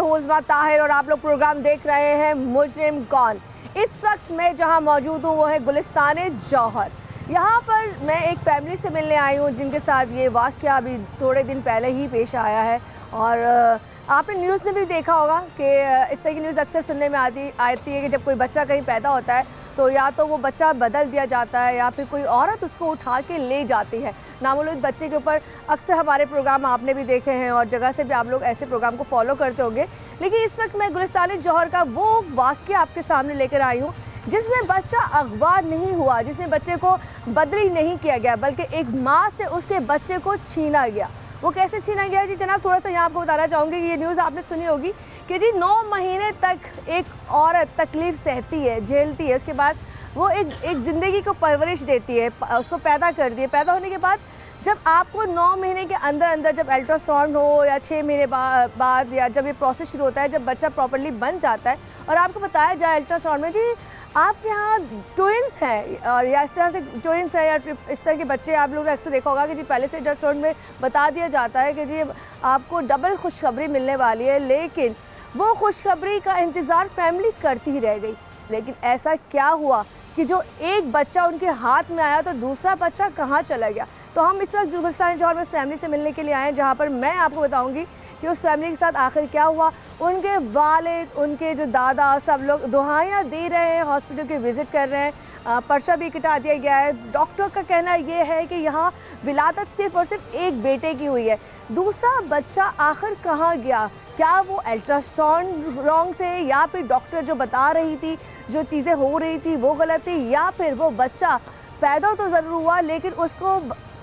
हूँ उस्मा ताहिर और आप लोग प्रोग्राम देख रहे हैं मुजरिम कौन। इस वक्त मैं जहाँ मौजूद हूँ वो है गुलिस्तान जौहर। यहाँ पर मैं एक फैमिली से मिलने आई हूँ जिनके साथ ये वाक़या अभी थोड़े दिन पहले ही पेश आया है। और आपने न्यूज़ में भी देखा होगा कि इस तरह की न्यूज़ अक्सर सुनने में आती है कि जब कोई बच्चा कहीं पैदा होता है तो या तो वो बच्चा बदल दिया जाता है या फिर कोई औरत उसको उठा के ले जाती है। नामालूम बच्चे के ऊपर अक्सर हमारे प्रोग्राम आपने भी देखे हैं और जगह से भी आप लोग ऐसे प्रोग्राम को फॉलो करते होंगे। लेकिन इस वक्त मैं गुलिस्तान जौहर का वो वाक़या आपके सामने लेकर आई हूँ जिसमें बच्चा अगवा नहीं हुआ, जिसमें बच्चे को बदली नहीं किया गया बल्कि एक माँ से उसके बच्चे को छीना गया। वो कैसे छीना गया जी जनाब, थोड़ा सा यहाँ आपको बताना चाहूँगी कि ये न्यूज़ आपने सुनी होगी कि जी 9 महीने तक एक औरत तकलीफ़ सहती है, झेलती है, उसके बाद वो एक ज़िंदगी को परवरिश देती है, उसको पैदा कर दी है। पैदा होने के बाद जब आपको 9 महीने के अंदर जब अल्ट्रासाउंड हो या 6 महीने बाद या जब ये प्रोसेस शुरू होता है, जब बच्चा प्रॉपर्ली बन जाता है और आपको बताया जाए अल्ट्रासाउंड में जी आपके यहाँ ट्विंस हैं और या इस तरह से ट्विंस है या इस तरह के बच्चे आप लोगों ने अक्सर देखा होगा कि जी पहले से अल्ट्रासाउंड में बता दिया जाता है कि जी आपको डबल खुशखबरी मिलने वाली है। लेकिन वो खुशखबरी का इंतज़ार फैमिली करती ही रह गई। लेकिन ऐसा क्या हुआ कि जो एक बच्चा उनके हाथ में आया तो दूसरा बच्चा कहाँ चला गया। तो हम इस वक्त गुलिस्तान जौहर में उस फैमिली से मिलने के लिए आए हैं जहाँ पर मैं आपको बताऊंगी कि उस फैमिली के साथ आखिर क्या हुआ। उनके वालिद, उनके जो दादा, सब लोग दुआएं दे रहे हैं, हॉस्पिटल के विज़िट कर रहे हैं, पर्चा भी कटा दिया गया है। डॉक्टर का कहना ये है कि यहाँ विलादत सिर्फ और सिर्फ एक बेटे की हुई है, दूसरा बच्चा आखिर कहाँ गया। क्या वो अल्ट्रासाउंड रॉन्ग थे या फिर डॉक्टर जो बता रही थी, जो चीज़ें हो रही थी वो गलत थी, या फिर वो बच्चा पैदा तो ज़रूर हुआ लेकिन उसको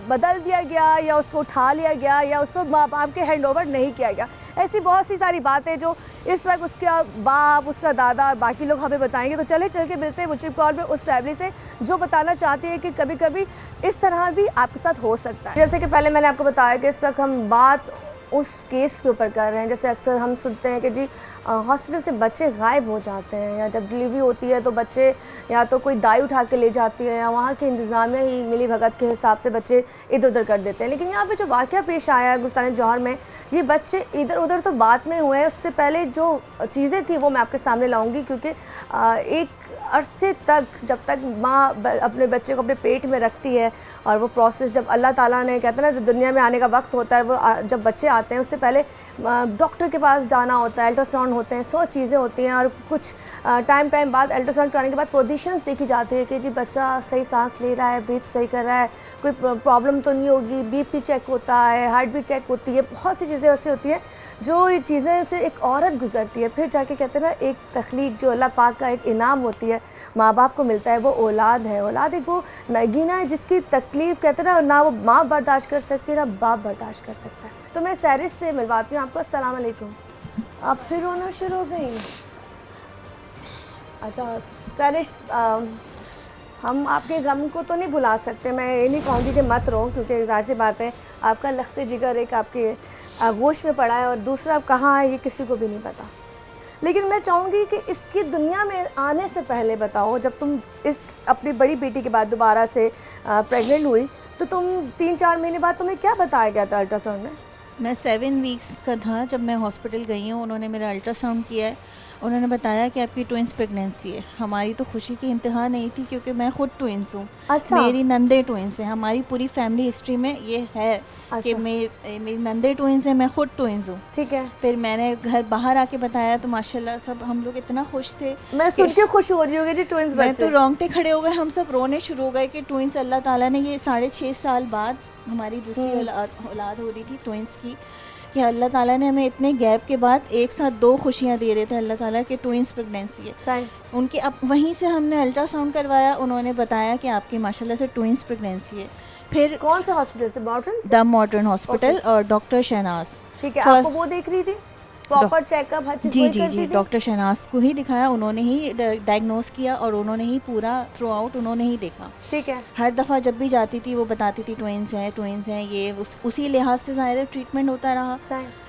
बदल दिया गया या उसको उठा लिया गया या उसको माँ बाप के हैंड ओवर नहीं किया गया। ऐसी बहुत सी सारी बातें जो इस वक्त उसका बाप, उसका दादा और बाकी लोग हमें बताएंगे। तो चल के मिलते हैं मुझे कॉल में उस फैमिली से जो बताना चाहती है कि कभी कभी इस तरह भी आपके साथ हो सकता है। जैसे कि पहले मैंने आपको बताया कि इस वक्त हम बात उस केस के ऊपर कर रहे हैं। जैसे अक्सर हम सुनते हैं कि जी हॉस्पिटल से बच्चे गायब हो जाते हैं या जब डिलीवरी होती है तो बच्चे या तो कोई दाई उठा के ले जाती है या वहाँ के इंतज़ामिया ही मिली भगत के हिसाब से बच्चे इधर उधर कर देते हैं। लेकिन यहाँ पे जो वाक़या पेश आया है गुलिस्तान जौहर में, ये बच्चे इधर उधर तो बाद में हुए हैं, उससे पहले जो चीज़ें थी वो मैं आपके सामने लाऊँगी। क्योंकि एक अरसे तक जब तक माँ अपने बच्चे को अपने पेट में रखती है और वो प्रोसेस जब अल्लाह ताला ने कहते हैं ना, जब दुनिया में आने का वक्त होता है, वो जब बच्चे आते हैं उससे पहले डॉक्टर के पास जाना होता है, अल्ट्रासाउंड होते हैं, 100 चीज़ें होती हैं और कुछ टाइम बाद अल्ट्रासाउंड कराने के बाद पोजीशंस देखी जाती है कि जी बच्चा सही सांस ले रहा है, ब्रीथ सही कर रहा है, कोई प्रॉब्लम तो नहीं होगी, बीपी चेक होता है, हार्ट बीट चेक होती है, बहुत सी चीज़ें ऐसी होती हैं जो ये चीज़ें से एक औरत गुजरती है। फिर जाके कहते हैं ना, एक तख्लीक जो अल्लाह पाक का एक इनाम होती है, माँ बाप को मिलता है, वो औलाद है। औलाद एक वो नगीना है जिसकी तकलीफ़ कहते हैं ना वो माँ बर्दाश्त कर सकती है ना बाप बर्दाश्त कर सकता है। तो मैं सैरिश से मिलवाती हूँ आपको। अस्सलाम वालेकुम। आप फिर रोना शुरू हो गई? अच्छा सैरिश, हम आपके गम को तो नहीं भुला सकते। मैं ये नहीं कहूँगी कि मत रो, क्योंकि ज़ाहिर सी बात है आपका लख्त जिगर एक आपके आगोश में पड़ा है और दूसरा कहाँ है ये किसी को भी नहीं पता। लेकिन मैं चाहूँगी कि इसकी दुनिया में आने से पहले बताओ, जब तुम इस अपनी बड़ी बेटी के बाद दोबारा से प्रेग्नेंट हुई तो तुम 3-4 महीने बाद तुम्हें क्या बताया गया था अल्ट्रासाउंड में? मैं 7 वीक्स का था जब मैं हॉस्पिटल गई हूँ। उन्होंने मेरा अल्ट्रासाउंड किया है, उन्होंने बताया कि आपकी ट्विंस प्रेगनेंसी है। हमारी तो खुशी की इंतहा नहीं थी क्योंकि मैं खुद ट्विंस हूँ। अच्छा। मेरी नंदे ट्विंस हैं, हमारी पूरी फैमिली हिस्ट्री में ये है। अच्छा। कि मेरी नंदे ट्विंस हैं, मैं खुद ट्विंस हूँ। ठीक है। फिर मैंने घर बाहर आके बताया तो माशाल्लाह सब हम लोग इतना खुश थे। मैं सुन के खुश हो रही हूँ जी ट्विंस बच्चे। मैं तो रोंगटे खड़े हो गए, हम सब रोने शुरू हो गए कि ट्विंस अल्लाह ताला ने ये 6.5 साल बाद हमारी दूसरी औलाद हो रही थी ट्विंस की, कि अल्लाह ताला ने हमें इतने गैप के बाद एक साथ 2 खुशियाँ दे रहे थे अल्लाह ताला के ट्विंस प्रेगनेंसी है। उनकी अब वहीं से हमने अल्ट्रासाउंड करवाया, उन्होंने बताया कि आपकी माशाल्लाह से ट्विंस प्रेगनेंसी है। फिर कौन सा हॉस्पिटल से? मॉडर्न? द मॉडर्न हॉस्पिटल और डॉक्टर शहनाज। ठीक है। आपको वो देख रही थी प्रॉपर चेकअप हर चीज़? जी डॉक्टर शहनाज को ही दिखाया, उन्होंने ही डायग्नोस किया और उन्होंने ही पूरा थ्रू आउट उन्होंने ही देखा। ठीक है। हर दफ़ा जब भी जाती थी वो बताती थी ट्विंस हैं ये उसी लिहाज से ज़ाहिर ट्रीटमेंट होता रहा।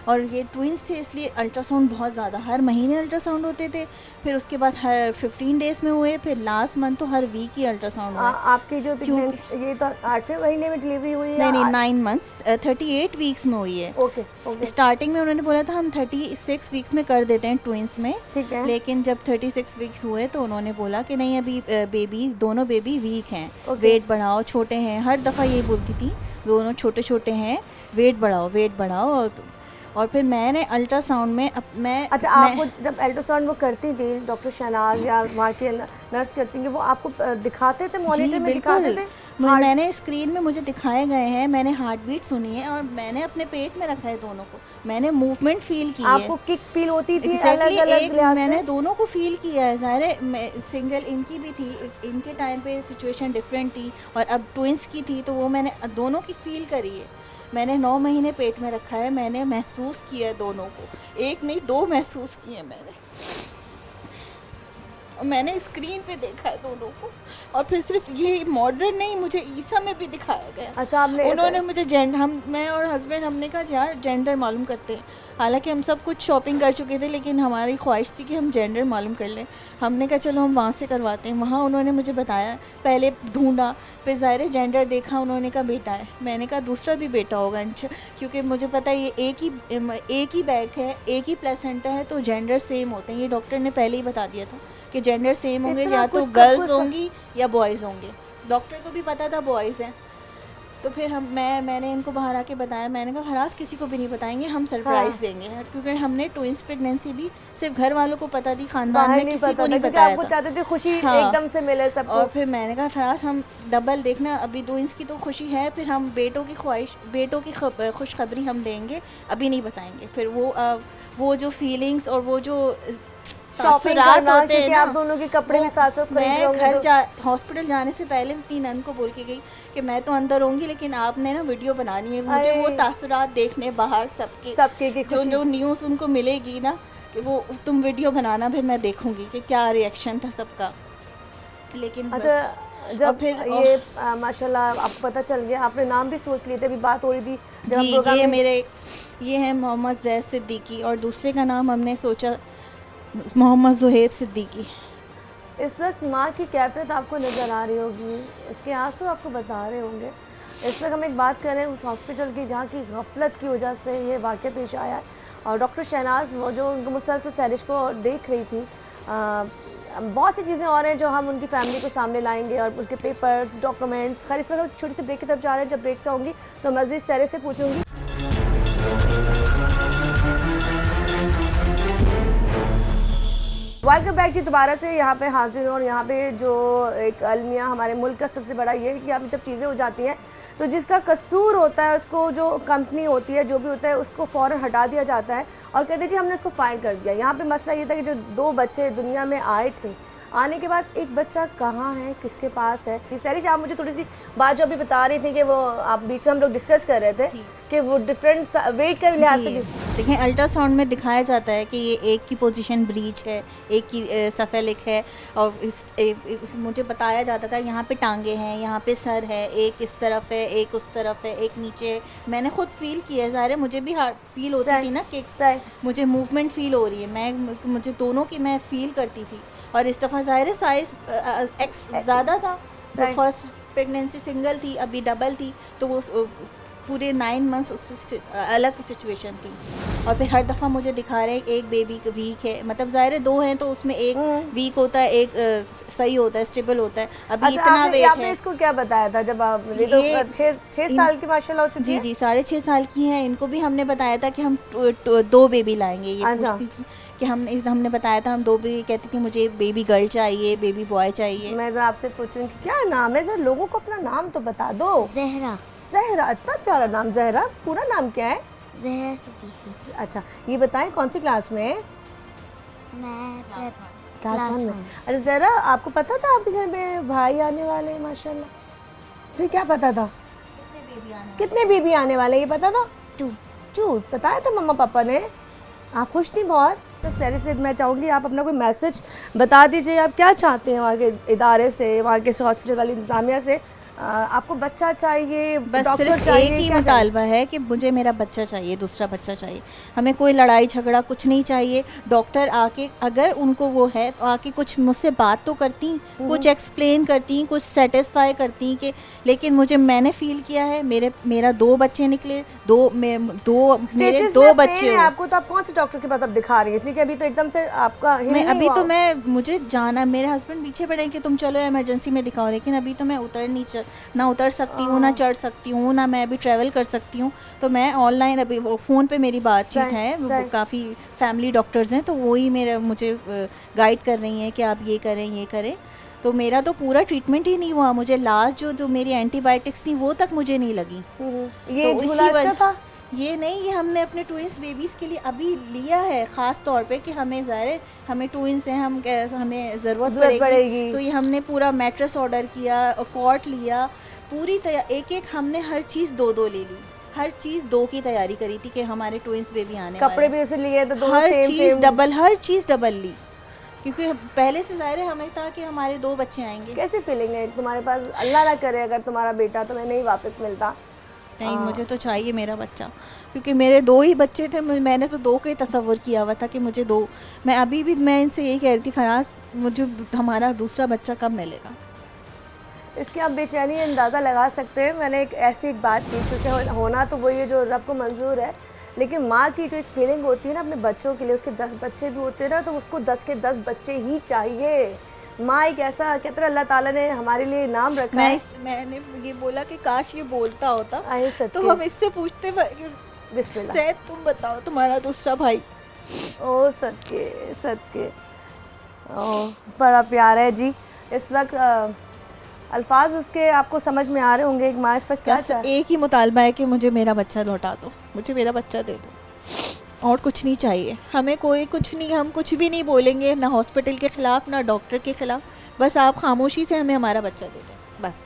और ये ट्विंस थे इसलिए अल्ट्रासाउंड बहुत ज़्यादा, हर महीने अल्ट्रासाउंड होते थे, फिर उसके बाद हर 15 डेज़ में हुए, फिर लास्ट मंथ तो हर वीक ही अल्ट्रासाउंड हुआ। आपकी जो ये तो 8वें महीने में डिलीवरी हुई है? नहीं 9 मंथ्स 38 वीक्स में हुई है। Okay okay. स्टार्टिंग में उन्होंने बोला था हम 36 वीक्स में कर देते हैं ट्विंस में, ठीक है। लेकिन जब 36 वीक्स हुए तो उन्होंने बोला कि नहीं अभी दोनों बेबी वीक हैं, Okay. वेट बढ़ाओ, छोटे हैं, हर दफ़ा ये बोलती थी दोनों छोटे छोटे हैं, वेट बढ़ाओ। और फिर मैंने अल्ट्रासाउंड में अच्छा, आपको जब अल्ट्रासाउंड वो करती थी डॉक्टर शहनाज या वहाँ के नर्स करती थी, वो आपको दिखाते थे, मॉनिटर में दिखाते थे? मैंने स्क्रीन में मुझे दिखाए गए हैं, मैंने हार्ट बीट सुनी है और मैंने अपने पेट में रखा है दोनों को, मैंने मूवमेंट फील की है। आपको किक फील होती थी? Exactly, मैंने दोनों को फील किया है। ज़ाहिर है सिंगल इनकी भी थी, इनके टाइम पे सिचुएशन डिफरेंट थी और अब ट्विंस की थी, तो वो मैंने दोनों की फील करी है। मैंने 9 महीने पेट में रखा है, मैंने महसूस किया है दोनों को, एक नहीं 2 महसूस किए मैंने, और मैंने स्क्रीन पे देखा है दोनों को। और फिर सिर्फ ये मॉडर्न नहीं, मुझे ईसा में भी दिखाया गया। अच्छा, आपने उन्होंने मुझे मैं और हस्बैंड हमने कहा यार जेंडर मालूम करते हैं, हालांकि हम सब कुछ शॉपिंग कर चुके थे, लेकिन हमारी ख्वाहिश थी कि हम जेंडर मालूम कर लें। हमने कहा चलो हम वहाँ से करवाते हैं। वहाँ उन्होंने मुझे बताया, पहले ढूंढा, फिर ज़ाहिर है जेंडर देखा, उन्होंने कहा बेटा है। मैंने कहा दूसरा भी बेटा होगा, क्योंकि मुझे पता है ये एक ही बैग है, एक ही प्लेसेंटा है, तो जेंडर सेम होते हैं। ये डॉक्टर ने पहले ही बता दिया था कि जेंडर सेम होंगे, या तो गर्ल्स होंगी या बॉयज़ होंगे। डॉक्टर को भी पता था बॉयज़ हैं। तो फिर मैंने इनको बाहर आके बताया, मैंने कहा हरास किसी को भी नहीं बताएंगे, हम सरप्राइज़ देंगे, क्योंकि हमने ट्विंस प्रेगनेंसी भी सिर्फ घर वालों को पता थी, खानदान में किसी को नहीं बताया आपको था। चाहते थे खुशी एकदम से मिले सबको। और फिर मैंने कहा फराज हम डबल देखना, अभी ट्विंस की तो खुशी है, फिर हम बेटों की खुशखबरी हम देंगे, अभी नहीं बताएंगे। फिर वो जो फीलिंग्स और वो जो शॉपिंग करना, क्योंकि आप दोनों के कपड़े भी साथ साथ खरीद रहे मैं हॉस्पिटल जाने से पहले अपनी नन को बोल के गई कि मैं तो अंदर होंगी, लेकिन आपने ना वीडियो बनानी है, मुझे वो तासुरात देखने बाहर सबके जो न्यूज़ उनको मिलेगी ना, कि वो तुम वीडियो बनाना, फिर मैं देखूंगी कि क्या रिएक्शन था सबका। लेकिन अच्छा, जब फिर ये माशाल्लाह आपको पता चल गया, आपने नाम भी सोच लिए थे, अभी बात हो रही थी जी, ये है मोहम्मद जैद सिद्दीकी, और दूसरे का नाम हमने सोचा मोहम्मद ज़ुहैब सिद्दीकी। इस वक्त माँ की कैफियत आपको नज़र आ रही होगी, इसके आंसू आपको बता रहे होंगे। इस वक्त हम एक बात करें उस हॉस्पिटल की जहाँ की गफलत की वजह से ये वाक़या पेश आया है, और डॉक्टर शहनाज वो जो उनको मुसलसल सैरिश को देख रही थी, बहुत सी चीज़ें और हैं जो हम उनकी फैमिली को सामने लाएंगे, और उनके पेपर्स, डॉक्यूमेंट्स। खैर इस वक्त छोटी सी ब्रेक की तरफ जा रहे हैं, जब ब्रेक से होंगी तो मज़ीद सैरे से पूछूंगी। वेलकम बैक जी, दोबारा से यहाँ पे हाजिर हूँ, और यहाँ पे जो एक अलमिया हमारे मुल्क का सबसे बड़ा ये है कि यहाँ पे जब चीज़ें हो जाती हैं तो जिसका कसूर होता है उसको, जो कंपनी होती है, जो भी होता है, उसको फ़ौरन हटा दिया जाता है और कहते हैं जी हमने उसको फाइन कर दिया। यहाँ पे मसला ये था कि जो 2 बच्चे दुनिया में आए थे, आने के बाद एक बच्चा कहाँ है, किसके पास है। सैरिश, आप मुझे थोड़ी सी बात जो अभी बता रही थी कि वो आप बीच में हम लोग डिस्कस कर रहे थे कि वो डिफरेंट वेट का लिहाज से देखें, अल्ट्रासाउंड में दिखाया जाता है कि ये एक की पोजीशन ब्रीच है, एक की सफेलिक है, और मुझे बताया जाता था यहाँ पे टांगे हैं, यहाँ पे सर है, एक इस तरफ है, एक उस तरफ है, एक नीचे है। मैंने खुद फील किया है, ज़ाहिर है मुझे भी हार्ट फील होती थी ना, किक्स, मुझे मूवमेंट फील हो रही है, मुझे दोनों की मैं फील करती थी। और इस दफ़ा ज़ाहिर है साइज़ ज़्यादा था, तो फर्स्ट प्रेगनेंसी सिंगल थी, अभी डबल थी, तो वो पूरे 9 मंथ्स अलग सिचुएशन थी। और फिर हर दफ़ा मुझे दिखा रहे हैं एक बेबी वीक है, मतलब ज़ाहिर है 2 हैं तो उसमें एक वीक होता है, एक सही होता है, स्टेबल होता है। अभी अच्छा, इतना वेट है। आपने इसको क्या बताया था जब आप 6 साल की माशाल्लाह हो चुकी है? जी 6.5 साल की हैं। इनको भी हमने बताया था कि हम 2 बेबी लाएंगे। ये पूछती थी कि हमने बताया था हम 2 बेबी, कहती थी मुझे बेबी गर्ल चाहिए, बेबी बॉय चाहिए। मैं ज़रा आपसे पूछूंगी क्या नाम है, ज़रा लोगों को अपना नाम तो बता दो। ज़हरा, इतना प्यारा नाम ज़हरा, पूरा नाम क्या है? ज़हरा सिद्दीकी। अच्छा, ये बताएं कौन सी क्लास में है? मैं क्लास 1 में। अरे ज़हरा, आपको पता था आपके घर में भाई आने वाले हैं माशाल्लाह? फिर क्या पता था कितने बेबी आने वाले, ये पता था? 2। झूठ बताया था मम्मा पापा ने? आप खुश थी बहुत? तो सैरी से मैं चाहूँगी आप अपना कोई मैसेज बता दीजिए, आप क्या चाहते हैं वहाँ के इदारे से, वहाँ के हॉस्पिटल वाली इंतज़ामिया से, आपको बच्चा चाहिए, बस डॉक्टर सिर्फ चाहिए, एक ही क्या चाहिए? मुतालबा है कि मुझे मेरा बच्चा चाहिए, दूसरा बच्चा चाहिए। हमें कोई लड़ाई झगड़ा कुछ नहीं चाहिए। डॉक्टर आके अगर उनको वो है तो आके कुछ मुझसे बात तो करती, कुछ एक्सप्लेन करती, कुछ सेटिस्फाई करती कि, लेकिन मैंने फील किया है मेरा 2 बच्चे निकले, मेरे स्टेजेस 2 में बच्चे पेन है हुए। आपको, तो आप कौन से डॉक्टर के पास अब दिखा रही हैं? इसलिए कि अभी तो एकदम से आपका heal मैं नहीं अभी हुआ। तो मुझे जाना, मेरे हस्बैंड पीछे पड़े कि तुम चलो इमरजेंसी में दिखाओ, लेकिन अभी तो मैं ना उतर सकती हूँ, ना चढ़ सकती हूँ, ना मैं अभी ट्रैवल कर सकती हूँ। तो मैं ऑनलाइन अभी वो फ़ोन पे मेरी बातचीत सही, है, सही। काफ़ी फैमिली डॉक्टर्स हैं, तो वही मुझे गाइड कर रही हैं कि आप ये करें। तो मेरा तो पूरा ट्रीटमेंट ही नहीं हुआ। मुझे लास्ट जो मेरी एंटीबायोटिक्स थी वो तक मुझे नहीं लगी। ये तो झूला इसी अच्छा वजह था? ये नहीं, ये हमने अपने ट्विंस बेबीज़ के लिए अभी लिया है ख़ास तौर पे कि हमें ज़ाहिर हमें ट्विंस हैं, हमें ज़रूरत पड़ेगी। तो ये हमने पूरा मैट्रेस ऑर्डर किया, कॉट लिया, पूरी एक हमने हर चीज़ 2 ले ली, हर चीज़ 2 की तैयारी करी थी कि हमारे ट्विंस बेबी आने कपड़े वाले भी ऐसे लिए तो दोनों हर सेम चीज़ सेम। डबल, हर चीज़ डबल ली, क्योंकि पहले से ज़ाहिर हमें था कि हमारे 2 बच्चे आएंगे। कैसी फीलिंग है तुम्हारे पास? अल्लाह ना करे अगर तुम्हारा बेटा तुम्हें नहीं वापस मिलता। नहीं, मुझे तो चाहिए मेरा बच्चा, क्योंकि मेरे 2 ही बच्चे थे। मैंने तो 2 का ही तसव्वुर किया हुआ था कि मुझे 2। मैं अभी भी मैं इनसे यही कह रही थी, फराज मुझे हमारा दूसरा बच्चा कब मिलेगा। इसकी आप बेचैनी अंदाज़ा लगा सकते हैं। मैंने एक बात की, क्योंकि होना तो वही है जो रब को मंजूर है, लेकिन माँ की जो एक फीलिंग होती है ना अपने बच्चों के लिए, उसके 10 बच्चे भी होते हैं ना, तो उसको 10 के 10 बच्चे ही चाहिए। माँ एक ऐसा कहते हैं, अल्लाह ताला ने हमारे लिए नाम रखा है। मैंने ये बोला कि काश ये बोलता होता आए सत्य। तो हम इससे पूछते बिस्मिल्लाह। सैद तुम बताओ तुम्हारा दूसरा भाई। ओ सदके सदके, ओ बड़ा प्यार है जी। इस वक्त अल्फाज उसके आपको समझ में आ रहे होंगे, एक माँ इस वक्त क्या बस चाहे? एक ही मुतालबा है कि मुझे मेरा बच्चा लौटा दो, मुझे मेरा बच्चा दे दो, और कुछ नहीं चाहिए हमें। कोई कुछ नहीं, हम कुछ भी नहीं बोलेंगे, ना हॉस्पिटल के ख़िलाफ़ ना डॉक्टर के ख़िलाफ़। बस आप खामोशी से हमें हमारा बच्चा दे दें, बस।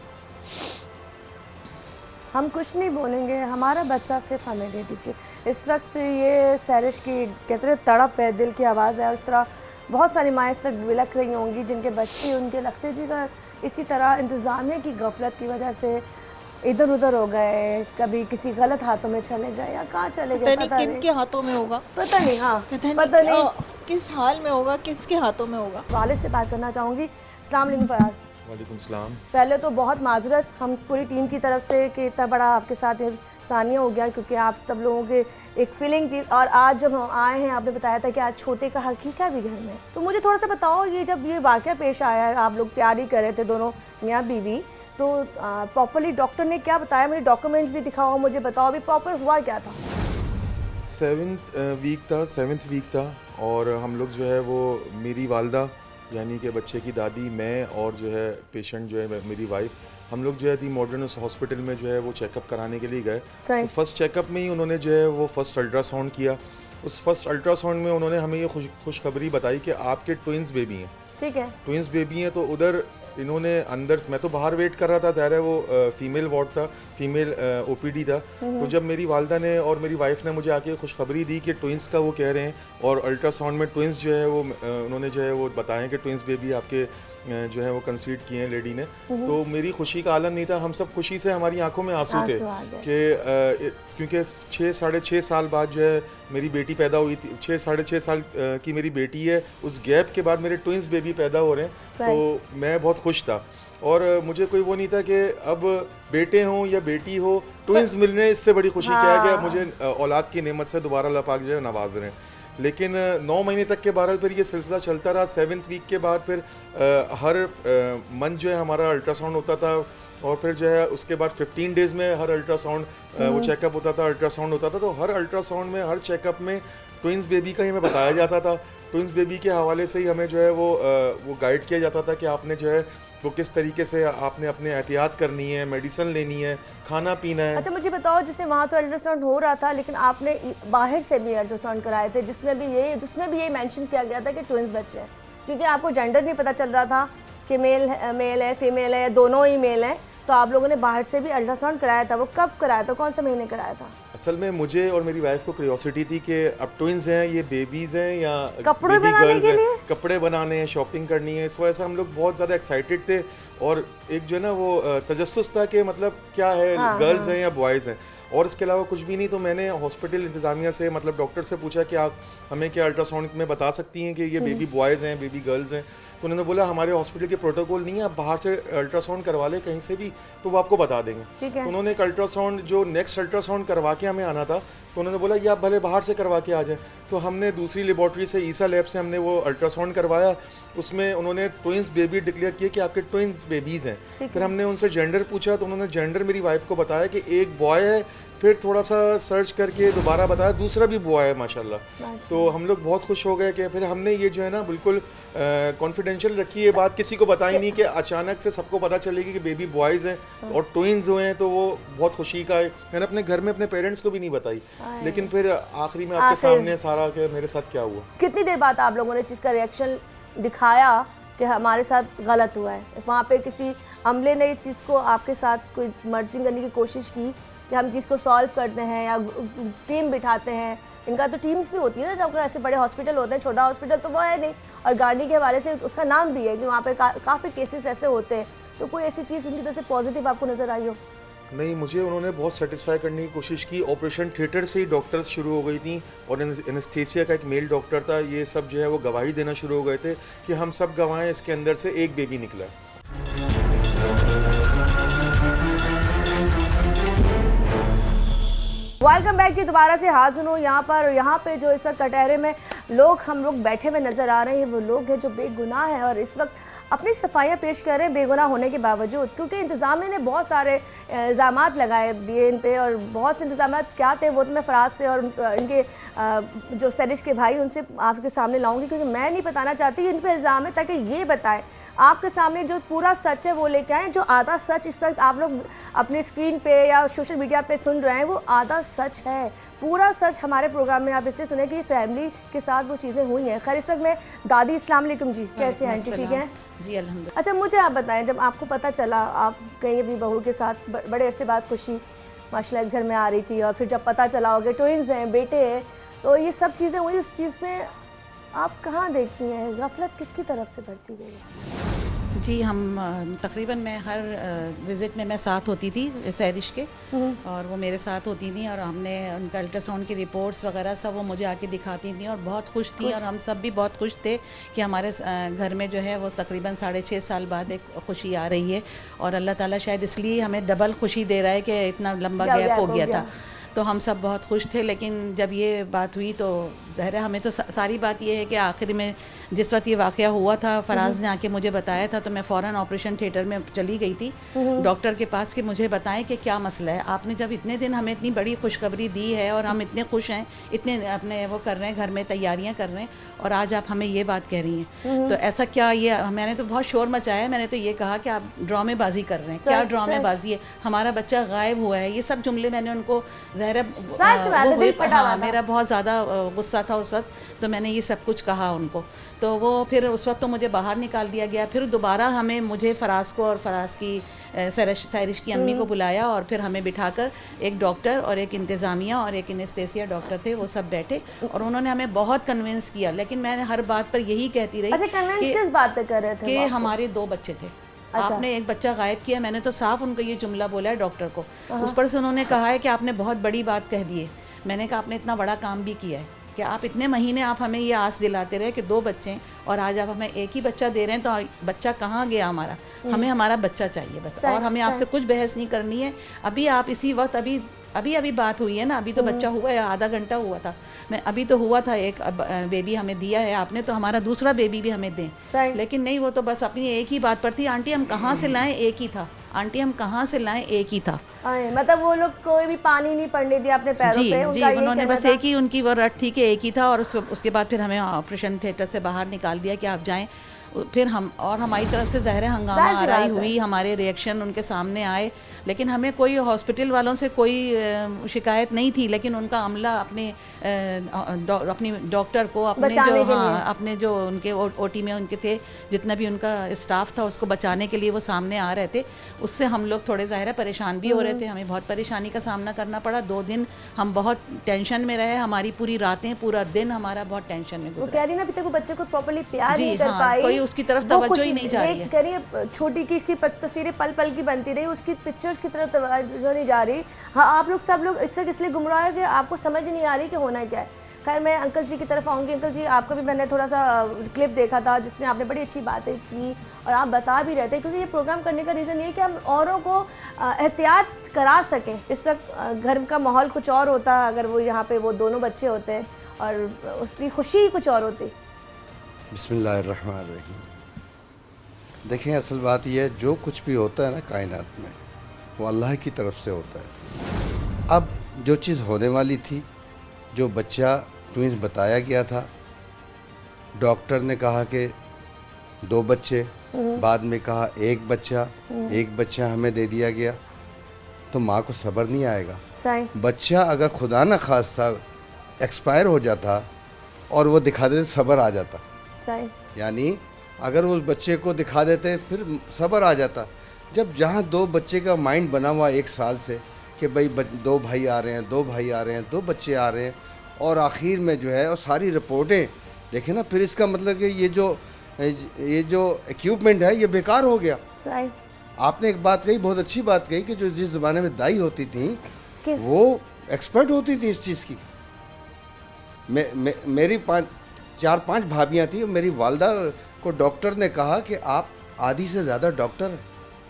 हम कुछ नहीं बोलेंगे, हमारा बच्चा सिर्फ हमें दे दीजिए। इस वक्त ये सैरिश की कहते हैं तड़प है, दिल की आवाज़ है। उस तरह बहुत सारी माएँ इस वक्त बिलख रही होंगी जिनके बच्चे उनके लगते जी का इसी तरह इंतज़ामिया की गफलत की वजह से इधर उधर हो गए, कभी किसी गलत हाथों में चले गए या कहाँ चले गए, पता नहीं किन के हाथों में होगा, पता नहीं। हाँ पता नहीं किस हाल में होगा, किसके हाथों में होगा। वालिद से बात करना चाहूँगी। अस्सलाम वालेकुम फराज। वालेकुम सलाम। पहले तो बहुत माजरत हम पूरी टीम की तरफ से कि इतना बड़ा आपके साथ ये सानिया हो गया, क्योंकि आप सब लोगों के एक फीलिंग थी। और आज जब हम आए हैं, आपने बताया था कि आज छोटे का हकीका भी घर में। तो मुझे थोड़ा सा बताओ, ये जब ये वाक़या पेश आया है, आप लोग तैयारी कर रहे थे दोनों मियाँ बीवी, तो प्रॉपरली डॉक्टर ने क्या बताया? मुझे डॉक्यूमेंट्स भी दिखाओ, मुझे बताओ अभी प्रॉपर हुआ क्या था। 7th वीक था और हम लोग जो है वो मेरी वालदा यानी कि बच्चे की दादी, मैं और जो है पेशेंट जो है मेरी वाइफ, हम लोग जो है दी मॉडर्न हॉस्पिटल में जो है वो चेकअप कराने के लिए गए। तो फर्स्ट चेकअप में ही उन्होंने जो है वो फर्स्ट अल्ट्रासाउंड किया। उस फर्स्ट अल्ट्रासाउंड में उन्होंने हमें ये खुशखबरी बताई कि आपके ट्विंस बेबी हैं। ठीक है, ट्विंस बेबी हैं। तो उधर इन्होंने अंदर, मैं तो बाहर वेट कर रहा था, दायरा वो फीमेल वार्ड था, फीमेल ओपीडी था। तो जब मेरी वालदा ने और मेरी वाइफ ने मुझे आके खुशखबरी दी कि ट्विंस का वो कह रहे हैं और अल्ट्रासाउंड में ट्विंस जो है वो उन्होंने जो है वो बताएं कि ट्विंस बेबी आपके जो है वो कंसीड किए हैं लेडी ने, तो मेरी खुशी का आलम नहीं था। हम सब खुशी से, हमारी आंखों में आंसू थे कि क्योंकि 6-6.5 साल बाद जो है मेरी बेटी पैदा हुई थी। 6-6.5 साल की मेरी बेटी है, उस गैप के बाद मेरे ट्विंस बेबी पैदा हो रहे हैं। तो मैं बहुत खुश था और मुझे कोई वो नहीं था कि अब बेटे हों या बेटी हो, ट्विंस मिल रहे हैं, इससे बड़ी खुशी क्या है कि मुझे औलाद की नेमत से दोबारा अल्लाह पाक जो है नवाज रहे हैं। लेकिन 9 महीने तक के बहरहाल फिर ये सिलसिला चलता रहा। 7th वीक के बाद फिर हर मंथ जो है हमारा अल्ट्रासाउंड होता था और फिर जो है उसके बाद 15 डेज़ में हर अल्ट्रासाउंड वो चेकअप होता था, अल्ट्रासाउंड होता था। तो हर अल्ट्रासाउंड में, हर चेकअप में ट्विंस बेबी का ही हमें बताया जाता था। ट्विंस बेबी के हवाले से ही हमें जो है वो गाइड किया जाता था कि आपने जो है वो किस तरीके से आपने अपने एहतियात करनी है, मेडिसिन लेनी है, खाना पीना है। अच्छा मुझे बताओ, जैसे वहाँ तो अल्ट्रासाउंड हो रहा था, लेकिन आपने बाहर से भी अल्ट्रासाउंड कराए थे जिसमें भी ये मेंशन किया गया था कि ट्विंस बच्चे हैं, क्योंकि आपको जेंडर नहीं पता चल रहा था कि मेल है फीमेल है, दोनों ही मेल हैं। तो आप लोगों ने बाहर से भी अल्ट्रासाउंड कराया था। वो कब कराया था, कौन से महीने कराया था? असल में मुझे और मेरी वाइफ को क्यूरियोसिटी थी कि अब ट्विंस हैं, ये बेबीज़ हैं या कपड़े बेबी बनाने गर्ल्स के हैं, लिए? कपड़े बनाने हैं, शॉपिंग करनी है, इस वजह से हम लोग बहुत ज़्यादा एक्साइटेड थे। और एक जो है ना वो तजस्सुस था कि मतलब क्या है, गर्ल्स हैं या बॉयज़ हैं, और इसके अलावा कुछ भी नहीं। तो मैंने हॉस्पिटल इंतज़ामिया से मतलब डॉक्टर से पूछा कि आप हमें क्या अल्ट्रासाउंड में बता सकती हैं कि ये बेबी बॉयज़ हैं, बेबी गर्ल्स हैं। तो उन्होंने बोला हमारे हॉस्पिटल के प्रोटोकॉल नहीं है, आप बाहर से अल्ट्रासाउंड करवा लें कहीं से भी, तो वो आपको बता देंगे। ठीक है। तो उन्होंने एक अल्ट्रासाउंड जो नेक्स्ट अल्ट्रासाउंड करवा के हमें आना था, तो उन्होंने बोला ये आप भले बाहर से करवा के आ जाएं। तो हमने दूसरी लेबॉर्ट्री से ईसा लैब से हमने वो अल्ट्रासाउंड करवाया, उसमें उन्होंने ट्विंस बेबी डिक्लेयर किए कि आपके ट्विंस बेबीज़ हैं। फिर हमने उनसे जेंडर पूछा, तो उन्होंने जेंडर मेरी वाइफ को बताया कि एक बॉय है, फिर थोड़ा सा सर्च करके दोबारा बताया दूसरा भी बॉय है माशाल्लाह। तो हम लोग बहुत खुश हो गए कि फिर हमने ये जो है ना बिल्कुल कॉन्फिडेंशियल रखी, ये बात किसी को बताई नहीं कि अचानक से सबको पता चलेगी कि बेबी बॉयज़ हैं और ट्विंस हुए हैं, तो वो बहुत खुशी का है। मैंने अपने घर में अपने पेरेंट्स को भी नहीं बताई, लेकिन फिर आखिरी में आपके सामने सारा कि मेरे साथ क्या हुआ। कितनी देर बाद आप लोगों ने चीज़ का रिएक्शन दिखाया कि हमारे साथ गलत हुआ है? वहाँ पे किसी अमले ने इस चीज़ को आपके साथ कोई मर्जिंग करने की कोशिश की कि हम चीज़ को सॉल्व करते हैं या टीम बिठाते हैं? इनका तो टीम्स भी होती है ना, जब ऐसे बड़े हॉस्पिटल होते हैं, छोटा हॉस्पिटल तो वो है नहीं, और गाड़ी के हवाले से उसका नाम भी है कि वहाँ पे काफ़ी केसेस ऐसे होते हैं। तो कोई ऐसी चीज़ उनकी तरफ से पॉजिटिव आपको नज़र आई हो? नहीं, मुझे उन्होंने बहुत सेटिस्फाई करने की कोशिश की। ऑपरेशन थिएटर से ही डॉक्टर्स शुरू हो गई थी और एनेस्थीसिया का एक मेल डॉक्टर था, ये सब जो है वो गवाही देना शुरू हो गए थे कि हम सब गवाहें, इसके अंदर से एक बेबी निकला। वेलकम बैक जी, दोबारा से हाजिर हूँ यहाँ पर। यहाँ पे जो इस वक्त कटहरे में हम लोग बैठे हुए नज़र आ रहे हैं, वो लोग हैं जो बेगुनाह हैं और इस वक्त अपनी सफाइयाँ पेश कर रहे हैं बेगुनाह होने के बावजूद, क्योंकि इंतज़ामिया ने बहुत सारे इल्ज़ामात लगाए दिए इन पे, और बहुत से इंतज़ामात क्या थे वो तो मैं फराज से और इनके जो सरिश के भाई उनसे आपके सामने लाऊंगी, क्योंकि मैं नहीं बताना चाहती इन पे इल्ज़ाम है, ताकि ये बताएं आपके सामने जो पूरा सच है वो लेके आएँ। जो आधा सच इस वक्त आप लोग अपने स्क्रीन पे या सोशल मीडिया पे सुन रहे हैं, वो आधा सच है। पूरा सच हमारे प्रोग्राम में आप इसलिए सुने कि फैमिली के साथ वो चीज़ें हुई हैं। खैर, इस वक्त मैं दादी, अस्सलाम वालेकुम जी, कैसे हैं आंटी? ठीक हैं जी, अल्हम्दुलिल्लाह। अच्छा, मुझे आप बताएं, जब आपको पता चला आप कहीं अपनी बहू के साथ बड़े अरसे बाद खुशी माशाल्लाह इस घर में आ रही थी, और फिर जब पता चला हो कि ट्विंस हैं, बेटे हैं, तो ये सब चीज़ें हुई, उस चीज़ में आप कहाँ देखती हैं? गफलत किसकी तरफ से बढ़ती गई? जी, हम तकरीबन मैं हर विज़िट में मैं साथ होती थी सैरिश के, और वो मेरे साथ होती थी, और हमने उनका अल्ट्रासाउंड की रिपोर्ट्स वगैरह सब वो मुझे आके दिखाती थी और बहुत खुश थी, और हम सब भी बहुत खुश थे कि हमारे घर में जो है वो तकरीबन 6.5 साल बाद एक खुशी आ रही है, और अल्लाह ताला शायद इसलिए हमें डबल खुशी दे रहा है कि इतना लंबा गैप हो गया था। तो हम सब बहुत खुश थे, लेकिन जब ये बात हुई तो ज़ाहिर है हमें तो सारी बात ये है कि आखिर में जिस वक्त ये वाक़या हुआ था, फराज ने आके मुझे बताया था, तो मैं फ़ौरन ऑपरेशन थिएटर में चली गई थी डॉक्टर के पास कि मुझे बताएं कि क्या मसला है। आपने जब इतने दिन हमें इतनी बड़ी खुशखबरी दी है और हम इतने खुश हैं, इतने अपने वो कर रहे हैं, घर में तैयारियाँ कर रहे हैं, और आज आप हमें ये बात कह रही हैं, तो ऐसा क्या? ये मैंने तो बहुत शोर मचाया, मैंने तो ये कहा कि आप ड्रामेबाजी कर रहे हैं। क्या ड्रामेबाजी है? हमारा बच्चा गायब हुआ है, ये सब जुमले मैंने उनको मेरा बहुत ज़्यादा गुस्सा था उस वक्त, तो मैंने ये सब कुछ कहा उनको। तो वो फिर उस वक्त तो मुझे बाहर निकाल दिया गया। फिर दोबारा मुझे फराज को और फराज की सैरिश की अम्मी को बुलाया, और फिर हमें बिठाकर एक डॉक्टर और एक इंतज़ामिया और एक एनेस्थीसिया डॉक्टर थे, वो सब बैठे और उन्होंने हमें बहुत कन्विंस किया। लेकिन मैंने हर बात पर यही कहती रही किस बात पे कर रहे थे कि हमारे 2 बच्चे थे। आपने एक बच्चा गायब किया। मैंने तो साफ उनको ये जुमला बोला है डॉक्टर को। उस पर से उन्होंने कहा है कि आपने बहुत बड़ी बात कह दी है। मैंने कहा आपने इतना बड़ा काम भी किया है कि आप इतने महीने आप हमें ये आस दिलाते रहे कि 2 बच्चे हैं, और आज आप हमें एक ही बच्चा दे रहे हैं, तो बच्चा कहाँ गया हमारा? हमें हमारा बच्चा चाहिए बस, और हमें आपसे कुछ बहस नहीं करनी है। अभी आप इसी वक्त अभी बात हुई है ना, अभी तो बच्चा हुआ है, आधा घंटा हुआ था, अभी तो हुआ था, एक बेबी हमें दिया है आपने, तो हमारा दूसरा बेबी भी हमें दें। लेकिन नहीं, वो तो बस अपनी एक ही बात पर थी, आंटी हम कहाँ से लाएं, एक ही था, आंटी हम कहाँ से लाएं, एक ही था। मतलब वो लोग कोई भी पानी नहीं पड़ने दिया अपने पैरों पे। जी, उन्होंने बस एक ही उनकी वो रट थी कि एक ही था, और उसके बाद फिर हमें ऑपरेशन थिएटर से बाहर निकाल दिया कि आप जाएं। फिर हम और हमारी तरफ से ज़ाहिर है हंगामा जाहिर सी आराई बात है। हुई, हमारे रिएक्शन उनके सामने आए, लेकिन हमें कोई हॉस्पिटल वालों से कोई शिकायत नहीं थी, लेकिन उनका अमला अपनी डॉक्टर को अपने बचाने जो के लिए। हाँ अपने जो उनके ओटी में उनके थे जितना भी उनका स्टाफ था उसको बचाने के लिए वो सामने आ रहे थे। उससे हम लोग थोड़े ज़ाहिर है परेशान भी हो रहे थे, हमें बहुत परेशानी का सामना करना पड़ा। 2 दिन हम बहुत टेंशन में रहे, हमारी पूरी रातें पूरा दिन हमारा बहुत टेंशन में वो गुजरा। कह रही ना अभी तक वो बच्चे को प्रॉपर्ली प्यार जी, नहीं कर हाँ, पाई, कोई उसकी तरफ वो तवज्जो खुशी ही नहीं जा रही है। कह रही है छोटी की इसकी तस्वीरें पल पल की बनती रही, उसकी पिक्चर्स की तरफ तवज्जो नहीं जा रही। हाँ, आप लोग सब लोग इससे इसलिए गुमराह है कि आपको समझ नहीं आ रही कि होना क्या है। खैर मैं अंकल जी की तरफ आऊँगी। अंकल जी, आपका भी मैंने थोड़ा सा क्लिप देखा था जिसमें आपने बड़ी अच्छी बातें की और आप बता भी रहे थे, क्योंकि ये प्रोग्राम करने का रीज़न ये है कि हम औरों को एहतियात करा सकें। इस वक्त घर का माहौल कुछ और होता अगर वो यहाँ पे वो दोनों बच्चे होते और उसकी खुशी ही कुछ और होती। बिस्मिल्लाहिर्रहमानिर्रहीम। देखें, असल बात यह है, जो कुछ भी होता है ना कायनात में, वो अल्लाह की तरफ से होता है। अब जो चीज़ होने वाली थी, जो बच्चा ट्विंस बताया गया था, डॉक्टर ने कहा कि 2 बच्चे, बाद में कहा 1 बच्चा, 1 बच्चा हमें दे दिया गया, तो माँ को सब्र नहीं आएगा। सही। बच्चा अगर खुदा न खास्ता एक्सपायर हो जाता और वो दिखा देते, सब्र आ जाता। सही। यानी अगर उस बच्चे को दिखा देते फिर सब्र आ जाता। जब जहाँ 2 बच्चे का माइंड बना हुआ 1 साल से कि भाई 2 भाई आ रहे हैं, 2 भाई आ रहे हैं, 2 बच्चे आ रहे हैं, और आखिर में जो है और सारी रिपोर्टें देखें ना, फिर इसका मतलब कि ये जो इक्विपमेंट है ये बेकार हो गया। सही। आपने एक बात कही, बहुत अच्छी बात कही, कि जो जिस ज़माने में दाई होती थी किस? वो एक्सपर्ट होती थी इस चीज़ की। मेरी 4-5 भाभियाँ थी, मेरी वालदा को डॉक्टर ने कहा कि आप आधी से ज़्यादा डॉक्टर हैं।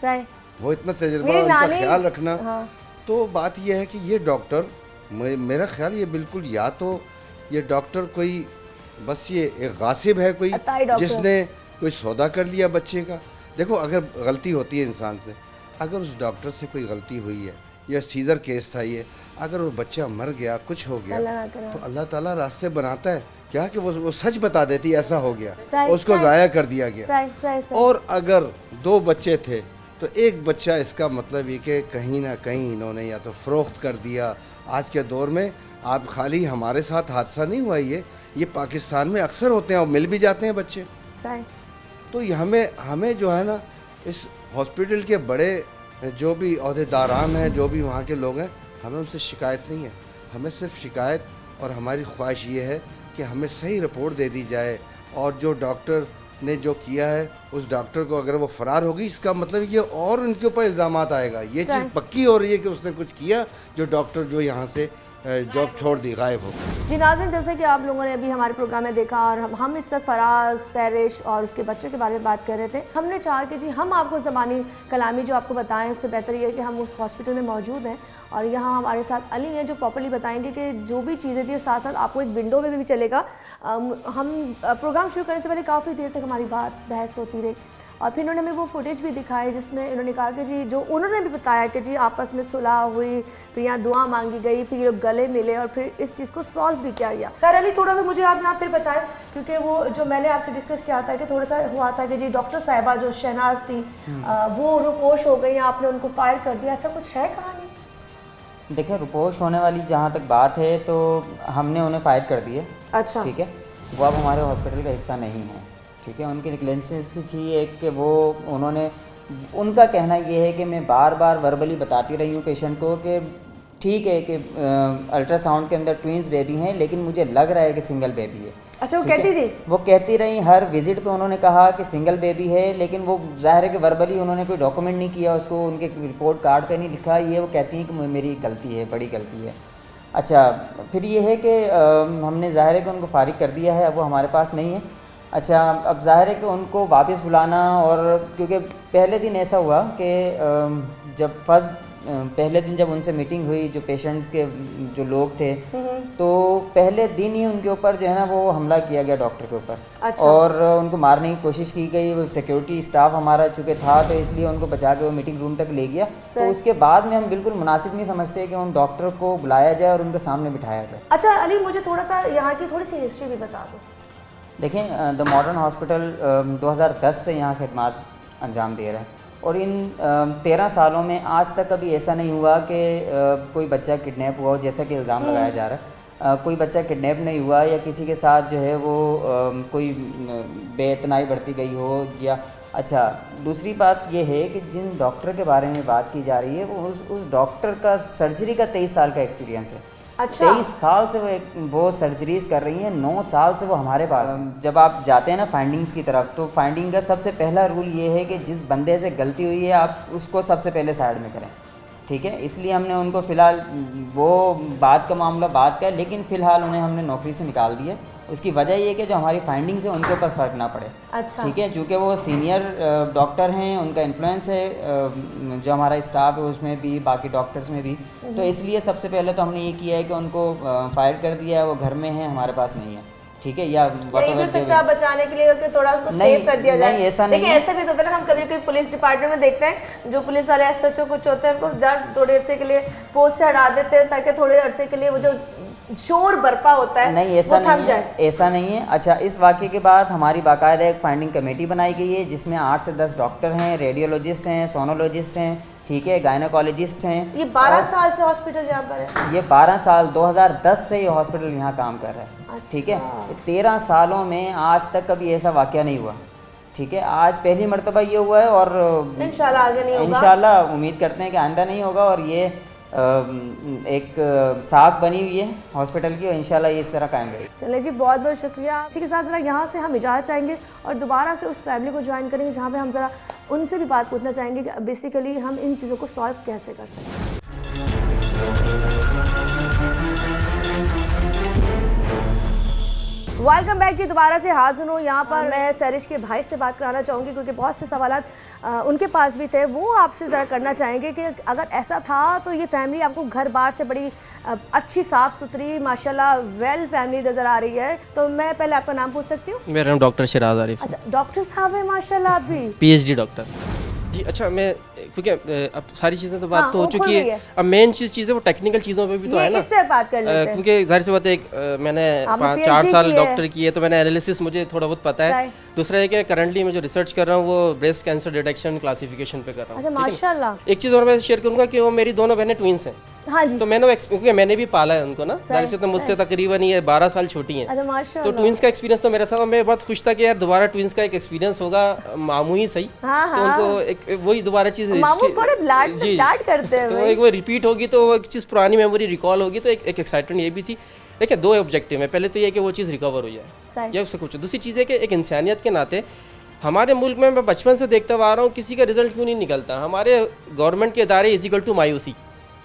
सही। वो इतना तजुर्बा, मेरी उनका नानी- ख्याल रखना। हाँ। तो बात यह है कि ये डॉक्टर, मेरा ख्याल ये बिल्कुल, या तो ये डॉक्टर कोई बस ये एक गासिब है कोई, अताई डॉक्टर। जिसने कोई सौदा कर लिया बच्चे का। देखो, अगर गलती होती है इंसान से, अगर उस डॉक्टर से कोई गलती हुई है, या सीजर केस था ये, अगर वो बच्चा मर गया, कुछ हो गया, अल्लाह ना करे। तो अल्लाह ताला रास्ते बनाता है क्या कि वो सच बता देती ऐसा हो गया, सही, उसको सही। ज़ाया कर दिया गया। सही सही सही। और अगर 2 बच्चे थे तो 1 बच्चा, इसका मतलब ये कि कहीं ना कहीं इन्होंने या तो फ़रोख्त कर दिया। आज के दौर में आप, खाली हमारे साथ हादसा नहीं हुआ, ये पाकिस्तान में अक्सर होते हैं और मिल भी जाते हैं बच्चे। सही। तो ये हमें जो है ना, इस हॉस्पिटल के बड़े जो भी अहदेदारान हैं, जो भी वहाँ के लोग हैं, हमें उनसे शिकायत नहीं है। हमें सिर्फ शिकायत और हमारी ख्वाहिश ये है कि हमें सही रिपोर्ट दे दी जाए, और जो डॉक्टर ने जो किया है उस डॉक्टर को, अगर वो फरार होगी, इसका मतलब ये और उनके ऊपर इल्ज़ामात आएगा। ये चीज़ पक्की हो रही है कि उसने कुछ किया, जो डॉक्टर जो यहाँ से जॉब छोड़ दी, गायब हो गई। जी नाज़रीन, जैसे कि आप लोगों ने अभी हमारे प्रोग्राम में देखा और हम इस वक्त फराज, सैरिश और उसके बच्चे के बारे में बात कर रहे थे। हमने चाहा कि जी हम आपको ज़बानी कलामी जो आपको बताएं, उससे बेहतर ये है कि हम उस हॉस्पिटल में मौजूद हैं और यहाँ हमारे साथ अली हैं जो प्रॉपर्ली बताएंगे कि जो भी चीज़ें थी, और साथ साथ आपको एक विंडो में भी चलेगा। हम प्रोग्राम शुरू करने से पहले काफ़ी देर तक हमारी बहस होती रही और फिर उन्होंने हमें वो फुटेज भी दिखाई जिसमें उन्होंने कहा कि जी, जो उन्होंने भी बताया कि जी आपस में सुलह हुई, फिर यहाँ दुआ मांगी गई, फिर ये लोग गले मिले और फिर इस चीज़ को सॉल्व भी किया गया। खैर अली, थोड़ा सा मुझे आप यहाँ फिर बताएं, क्योंकि वो जो मैंने आपसे डिस्कस किया था कि थोड़ा सा हुआ था कि जी डॉक्टर साहिबा जो शहनाज थी वो रुपोश हो गई, आपने उनको फायर कर दिया, ऐसा कुछ है कहानी? देखिए, रुपोश होने वाली जहाँ तक बात है तो हमने उन्हें फायर कर दिए। अच्छा। ठीक है, वो अब हमारे हॉस्पिटल का हिस्सा नहीं है। ठीक है, उनकी निगलेंसेंस थी एक कि वो उन्होंने, उनका कहना ये है कि मैं बार बार वर्बली बताती रही हूँ पेशेंट को कि ठीक है कि अल्ट्रासाउंड के अंदर ट्विंस बेबी हैं, लेकिन मुझे लग रहा है कि सिंगल बेबी है। अच्छा, वो ठीक है? कहती थी? वो कहती रही, हर विजिट पे उन्होंने कहा कि सिंगल बेबी है, लेकिन वो ज़ाहिर है कि वर्बली उन्होंने कोई डॉक्यूमेंट नहीं किया, उसको उनके रिपोर्ट कार्ड पे नहीं लिखा। ये वो कहती हैं कि मेरी गलती है, बड़ी गलती है। अच्छा, फिर ये है कि हमने ज़ाहिर है कि उनको फारिग कर दिया है, अब वो हमारे पास नहीं है। अच्छा, अब ज़ाहिर है कि उनको वापस बुलाना, और क्योंकि पहले दिन ऐसा हुआ कि जब पहले दिन जब उनसे मीटिंग हुई, जो पेशेंट्स के जो लोग थे, तो पहले दिन ही उनके ऊपर जो है ना वो हमला किया गया डॉक्टर के ऊपर। अच्छा। और उनको मारने की कोशिश की गई। वो सिक्योरिटी स्टाफ हमारा चूँकि था तो इसलिए उनको बचा के वो मीटिंग रूम तक ले गया। तो उसके बाद में हम बिल्कुल मुनासिब नहीं समझते कि उन डॉक्टर को बुलाया जाए और उनके सामने बिठाया जाए। अच्छा अली, मुझे थोड़ा सा यहाँ की थोड़ी सी हिस्ट्री भी बता दो। देखें, द मॉडर्न हॉस्पिटल 2010 से यहाँ खिदमत अंजाम दे रहा है और इन 13 सालों में आज तक कभी ऐसा नहीं हुआ कि कोई बच्चा किडनैप हुआ हो, जैसा कि इल्ज़ाम लगाया जा रहा है। कोई बच्चा किडनैप नहीं हुआ या किसी के साथ जो है वो कोई बेइतनाई बरती गई हो या अच्छा। दूसरी बात ये है कि जिन डॉक्टर के बारे में बात की जा रही है वो उस डॉक्टर का सर्जरी का 23 साल का एक्सपीरियंस है। अच्छा। 23 साल से वो सर्जरीज कर रही हैं, 9 साल से वो हमारे पास हैं। जब आप जाते हैं ना फाइंडिंग्स की तरफ, तो फाइंडिंग का सबसे पहला रूल ये है कि जिस बंदे से गलती हुई है आप उसको सबसे पहले साइड में करें, ठीक है। इसलिए हमने उनको फ़िलहाल वो बात का मामला बात का है, लेकिन फ़िलहाल उन्हें हमने नौकरी से निकाल दिया। उसकी वजह ये है कि जो हमारी फाइंडिंग्स है उनके ऊपर फ़र्क ना पड़े। अच्छा। ठीक है, चूँकि वो सीनियर डॉक्टर हैं, उनका इन्फ्लुएंस है जो हमारा स्टाफ है उसमें भी, बाकी डॉक्टर्स में भी, तो इसलिए सबसे पहले तो हमने ये किया है कि उनको फायर कर दिया है, वो घर में है, हमारे पास नहीं है, ठीक है। या नहीं हो सकता बचाने के लिए कि थोड़ा उनको सेव कर दिया जाए। नहीं, ऐसा नहीं देखिए है। ऐसा भी तो होता है ना, हम कभी कभी पुलिस डिपार्टमेंट में देखते हैं जो पुलिस वाले एसएचओ कुछ होते हैं उनको थोड़े अरसे के लिए पोस्ट से हटा देते हैं ताकि थोड़े अरसे के लिए वो जो शोर बरपा होता है नहीं, ऐसा वो थम नहीं जाए। है, ऐसा नहीं है। अच्छा, इस वाक़े के बाद हमारी बाकायदा एक फाइंडिंग कमेटी बनाई गई है जिसमें 8 से 10 डॉक्टर हैं, रेडियोलॉजिस्ट हैं, सोनोलॉजिस्ट हैं, ठीक है, गायनोकोलॉजिस्ट हैं। ये 12 साल से हॉस्पिटल यहाँ पर है? ये 12 साल 2010 से ये हॉस्पिटल यहाँ काम कर रहा है, ठीक है। 13 सालों में आज तक कभी ऐसा वाक़या नहीं हुआ, ठीक है। आज पहली मर्तबा ये हुआ है और इंशाल्लाह आगे नहीं होगा। इंशाल्लाह उम्मीद करते हैं कि आइंदा नहीं होगा और ये एक साख बनी हुई है हॉस्पिटल की और इंशाल्लाह ये इस तरह कायम रहेगी। चलिए जी, बहुत बहुत शुक्रिया। इसी के साथ ज़रा यहाँ से हम इजाज़त चाहेंगे और दोबारा से उस फैमिली को ज्वाइन करेंगे जहाँ पे हम ज़रा उनसे भी बात पूछना चाहेंगे कि बेसिकली हम इन चीज़ों को सॉल्व कैसे कर सकते हैं। वेलकम बैक जी, दोबारा से हाजिर हूँ यहाँ पर। मैं सैरिश के भाई से बात कराना चाहूँगी क्योंकि बहुत से सवालात उनके पास भी थे, वो आपसे ज़रा करना चाहेंगे कि अगर ऐसा था तो ये फैमिली आपको घर बार से बड़ी अच्छी साफ़ सुथरी माशाल्लाह वेल फैमिली नज़र आ रही है, तो मैं पहले आपका नाम पूछ सकती हूँ? मेरा नाम डॉक्टर शिराज आरिफ। अच्छा, डॉक्टर साहब है माशाल्लाह आप भी? PhD डॉक्टर जी। अच्छा, मैं क्योंकि अब सारी चीज़ें तो बात हाँ, तो हो वो खुल चुकी गई है, है। अब मेन चीज़ है वो टेक्निकल चीज़ों पे भी तो ये है ना, इससे बात कर लेते हैं। क्योंकि जाहिर सी बात है मैंने आपने 4 PhD साल की है। डॉक्टर की है तो मैंने एनालिसिस मुझे थोड़ा बहुत पता है। दूसरा है कि करंटली मैं जो रिसर्च कर रहा हूँ वो ब्रेस्ट कैंसर डिटेक्शन क्लासिफिकेशन पे कर रहा हूँ। अच्छा, ठीक है? माशाल्लाह। एक चीज़ और मैं शेयर करूँगा कि वो मेरी दोनों बहनें ट्विंस हैं। हाँ जी। तो मैंने क्योंकि मैंने भी पाला है उनको ना, जाहिर सी तो मुझसे तकरीबन ये 12 साल छोटी हैं। अच्छा, माशाल्लाह। तो ट्विंस का एक्सपीरियंस तो मेरे साथ, और मैं बहुत खुश था कि यार दोबारा ट्विंस का एक एक्सपीरियंस होगा, मामू ही सही, हाँ, तो उनको एक वही दोबारा चीज़ मामू बड़े ब्लाड करते हैं तो भाई। एक वो रिपीट होगी तो वो एक चीज़ पुरानी मेमोरी रिकॉल होगी, तो एक एक्साइटमेंट ये भी थी। देखिए 2 ऑब्जेक्टिव है, पहले तो ये कि वो चीज़ रिकवर हो जाए, सही। या उससे कुछ। दूसरी चीज़ है कि एक इंसानियत के नाते हमारे मुल्क में मैं बचपन से देखता हुआ आ रहा हूँ किसी का रिजल्ट क्यों नहीं निकलता। हमारे गवर्नमेंट के इदारे इज इक्वल टू मायूसी,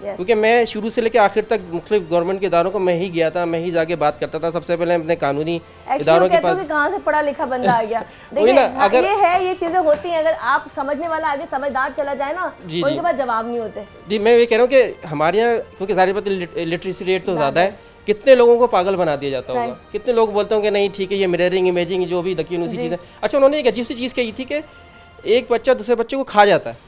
क्योंकि मैं शुरू से लेकर आखिर तक मुख्तलिफ गवर्नमेंट के इदारों को मैं ही गया था, मैं ही जाके बात करता था। सबसे पहले अपने कानूनी इदारों के पास। कहाँ से पढ़ा लिखा बंदा आ गया। वही देखिए ना, हाँ, अगर ये है, ये चीजें होती हैं। अगर आप समझने वाला आगे समझदार चला जाए ना, जी, उनके जी। पास जवाब नहीं होते। जी, मैं ये कह रहा हूँ कि हमारे यहाँ क्योंकि ज़ाहिर बात है लिटरेसी रेट तो ज़्यादा है, कितने लोगों को पागल बना दिया जाता होगा। कितने लोग बोलते होंगे नहीं ठीक है ये मिररिंग इमेजिंग जो भी यकीन उसी चीज़ है। अच्छा, उन्होंने एक अजीब सी चीज़ कही थी कि एक बच्चा दूसरे बच्चे को खा जाता है,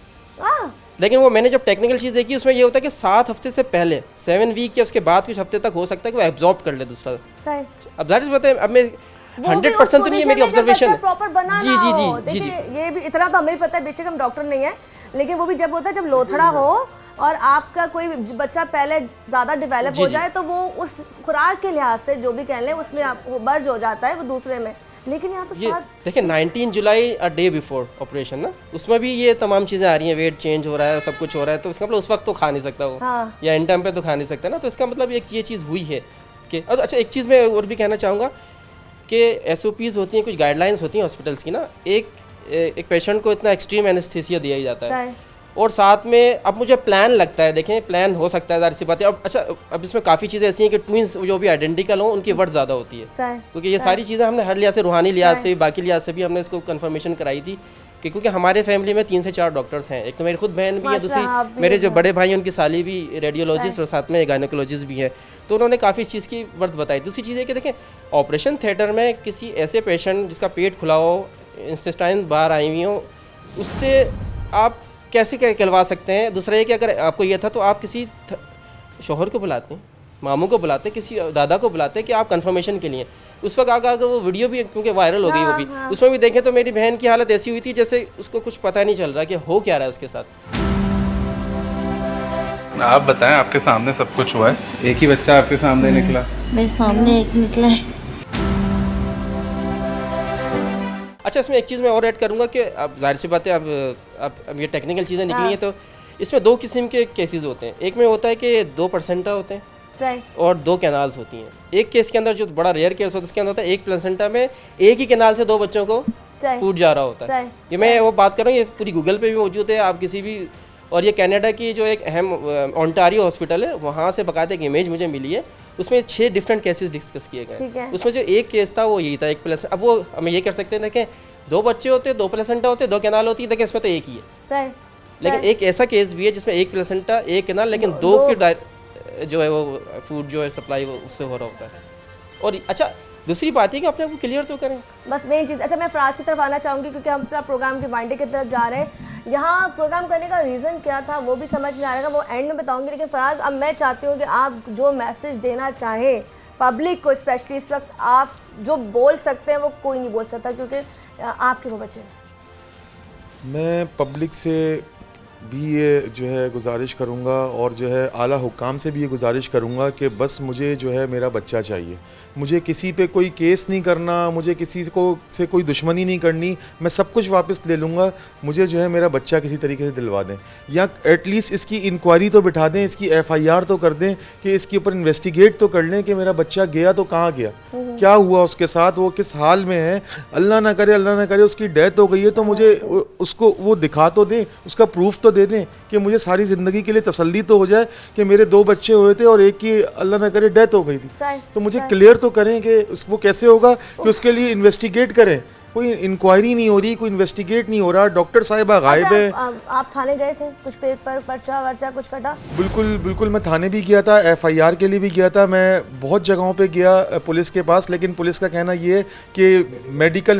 लेकिन वो मैंने जब टेक्निकल चीज़ देखी उसमें ये होता है कि 7 हफ्ते से पहले 7 वीक या उसके बाद कुछ हफ्ते तक हो सकता है कि वो एब्जॉर्ब कर ले दूसरा। अब जाहिर सी बात है, अब मैं 100% तो नहीं है मेरी ऑब्जर्वेशन। प्रॉपर बना जी जी जी जी जी। ये भी इतना तो हमें पता है, बेशक हम डॉक्टर नहीं है, लेकिन वो भी जब होता है जब लोथड़ा हो और आपका कोई बच्चा पहले ज़्यादा डेवलप हो जाए तो वो उस खुराक के लिहाज से जो भी कह लें उसमें आप बर्ज हो जाता है वो दूसरे में। लेकिन यहाँ तो ये देखिए 19 जुलाई अ डे बिफोर ऑपरेशन ना, उसमें भी ये तमाम चीज़ें आ रही हैं, वेट चेंज हो रहा है, सब कुछ हो रहा है, तो इसका मतलब उस वक्त तो खा नहीं सकता वो, हाँ। या इन टाइम पे तो खा नहीं सकता ना। तो इसका मतलब एक ये चीज़ हुई है कि अच्छा, एक चीज़ मैं और भी कहना चाहूँगा कि SOPs होती हैं, कुछ गाइडलाइंस होती हैं हॉस्पिटल्स की ना। एक पेशेंट को इतना एक्सट्रीम एनेस्थीसिया दिया ही जाता है, और साथ में अब मुझे प्लान लगता है, देखें प्लान हो सकता है, ज़ाहिर सी बात है। अब अच्छा, अब इसमें काफ़ी चीज़ें ऐसी हैं कि ट्विंस जो भी आइडेंटिकल हों उनकी वर्थ ज़्यादा होती है, क्योंकि ये सारी चीज़ें हमने हर लिहाज से, रूहानी लिहाज से, बाकी लिहाज से भी हमने इसको कन्फर्मेशन कराई थी कि क्योंकि हमारे फैमिली में 3 से 4 डॉक्टर्स हैं। एक तो मेरी खुद बहन भी है, दूसरी मेरे जो बड़े भाई हैं उनकी साली भी रेडियोलॉजिस्ट और साथ में गायनोकोलॉजिस्ट भी हैं, तो उन्होंने काफ़ी चीज़ की वर्थ बताई। दूसरी चीज़ है कि देखें ऑपरेशन थिएटर में किसी ऐसे पेशेंट जिसका पेट खुला हो, इंटेस्टाइन बाहर आई हुई हो, उससे आप कैसे कहलवा सकते हैं। दूसरा ये कि अगर आपको ये था तो आप किसी शोहर को बुलाते हैं, मामू को बुलाते हैं, किसी दादा को बुलाते हैं कि आप कंफर्मेशन के लिए। उस वक्त अगर वो वीडियो भी क्योंकि वायरल हो गई वो भी, उसमें भी देखें तो मेरी बहन की हालत ऐसी हुई थी जैसे उसको कुछ पता नहीं चल रहा कि हो क्या रहा है उसके साथ। आप बताएं, आपके सामने सब कुछ हुआ है, एक ही बच्चा आपके सामने निकला। मेरे सामने एक निकला है। अच्छा, इसमें एक चीज़ मैं और ऐड करूँगा कि अब जाहिर सी बात है, अब ये टेक्निकल चीज़ें निकली हैं तो इसमें 2 किस्म के केसेस होते हैं। एक में होता है कि 2 प्लेसेंटा होते हैं सही। और 2 कैनाल्स होती हैं। एक केस के अंदर जो बड़ा रेयर केस होता है उसके अंदर होता है एक प्लेसेंटा में एक ही कैनाल से 2 बच्चों को सही। फूड जा रहा होता है। सही। ये मैं वो बात कर रहा हूँ, ये पूरी गूगल पे भी मौजूद है, आप किसी भी, और ये कनाडा की जो एक अहम ओंटारियो हॉस्पिटल है वहाँ से बाकायदा एक इमेज मुझे मिली है, उसमें 6 डिफरेंट केसेस डिस्कस किए ठीक गए। है। उसमें जो एक केस था वो यही था, एक प्लेसेंटा। अब वो हम ये कर सकते हैं कि 2 बच्चे होते, 2 प्लेसेंटा होते, 2 कैनाल होती है, लेकिन इसमें तो एक ही है। सही। लेकिन एक ऐसा केस भी है जिसमें एक प्लेसेंटा एक कैनाल, लेकिन 2 की जो है वो फूड जो है सप्लाई वो उससे हो रहा होता है। और अच्छा, दूसरी बात है कि अपने आप को क्लियर तो करें, बस मेन चीज़। अच्छा, मैं फराज की तरफ आना चाहूँगी क्योंकि हम सब प्रोग्राम के वाइंडे की तरफ जा रहे हैं। यहाँ प्रोग्राम करने का रीज़न क्या था वो भी समझ में आ रहेगा, वो एंड में बताऊँगी। लेकिन फराज, अब मैं चाहती हूँ कि आप जो मैसेज देना चाहें पब्लिक को, स्पेशली इस वक्त आप जो बोल सकते हैं वो कोई नहीं बोल सकता क्योंकि आपके वो बच्चे हैं। मैं पब्लिक से भी ये जो है गुजारिश करूँगा और जो है आला हुक्काम से भी ये गुजारिश करूँगा कि बस मुझे जो है मेरा बच्चा चाहिए। मुझे किसी पे कोई केस नहीं करना, मुझे किसी को से कोई दुश्मनी नहीं करनी, मैं सब कुछ वापस ले लूँगा। मुझे जो है मेरा बच्चा किसी तरीके से दिलवा दें, या एटलीस्ट इसकी इंक्वायरी तो बिठा दें, इसकी FIR तो कर दें, कि इसके ऊपर इन्वेस्टिगेट तो कर लें कि मेरा बच्चा गया तो कहाँ गया, क्या हुआ उसके साथ, वो किस हाल में है। अल्लाह ना करे उसकी डेथ हो गई है तो मुझे उसको वो दिखा तो दें, उसका प्रूफ तो दे दें कि मुझे सारी ज़िंदगी के लिए तसल्ली तो हो जाए कि मेरे 2 बच्चे हुए थे और एक की अल्लाह ना करे डेथ हो गई थी। तो मुझे क्लियर तो करें कि वो कैसे होगा, कि उसके लिए इन्वेस्टिगेट करें। कोई इंक्वायरी नहीं हो रही, कोई इन्वेस्टिगेट नहीं हो रहा, डॉक्टर साहिबा गायब है। आप थाने गए थे, कुछ पेपर पर्चा वर्चा कुछ कटा? बिल्कुल मैं थाने भी गया था, FIR के लिए भी गया था, मैं बहुत जगहों पे गया पुलिस के पास, लेकिन पुलिस का कहना ये है कि मेडिकल